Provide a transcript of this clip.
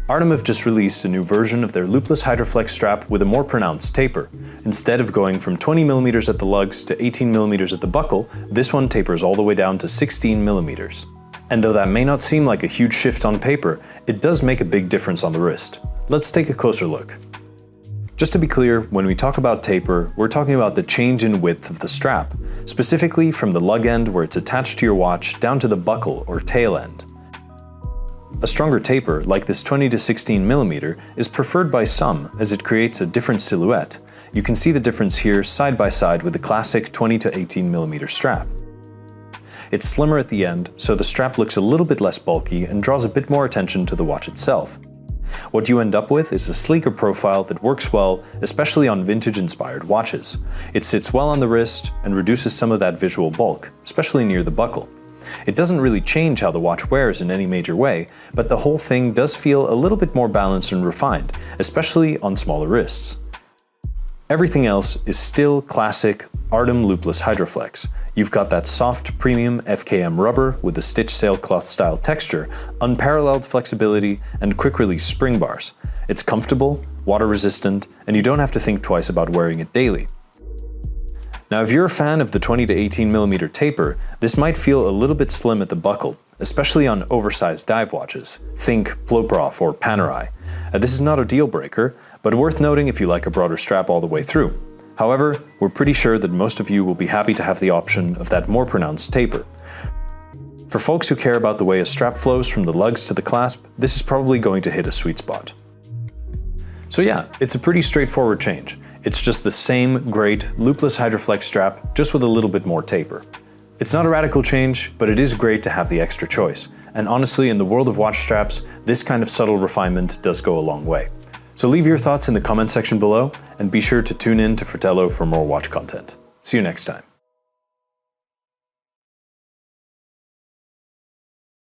Artem have just released a new version of their Loop-Less Hydroflex strap with a more pronounced taper. Instead of going from 20mm at the lugs to 18mm at the buckle, this one tapers all the way down to 16mm. And though that may not seem like a huge shift on paper, it does make a big difference on the wrist. Let's take a closer look. Just to be clear, when we talk about taper, we're talking about the change in width of the strap, specifically from the lug end where it's attached to your watch down to the buckle or tail end. A stronger taper, like this 20 to 16mm, is preferred by some as it creates a different silhouette. You can see the difference here side by side with the classic 20 to 18mm strap. It's slimmer at the end, so the strap looks a little bit less bulky and draws a bit more attention to the watch itself. What you end up with is a sleeker profile that works well, especially on vintage-inspired watches. It sits well on the wrist and reduces some of that visual bulk, especially near the buckle. It doesn't really change how the watch wears in any major way, but the whole thing does feel a little bit more balanced and refined, especially on smaller wrists. Everything else is still classic Artem Loop-Less Hydroflex. You've got that soft, premium FKM rubber with the stitch sailcloth style texture, unparalleled flexibility, and quick-release spring bars. It's comfortable, water-resistant, and you don't have to think twice about wearing it daily. Now, if you're a fan of the 20 to 18mm taper, this might feel a little bit slim at the buckle, especially on oversized dive watches. Think Ploprof or Panerai. This is not a deal breaker, but worth noting if you like a broader strap all the way through. However, we're pretty sure that most of you will be happy to have the option of that more pronounced taper. For folks who care about the way a strap flows from the lugs to the clasp, this is probably going to hit a sweet spot. So yeah, it's a pretty straightforward change. It's just the same great Loop-Less Hydroflex strap, just with a little bit more taper. It's not a radical change, but it is great to have the extra choice. And honestly, in the world of watch straps, this kind of subtle refinement does go a long way. So leave your thoughts in the comment section below, and be sure to tune in to Fratello for more watch content. See you next time.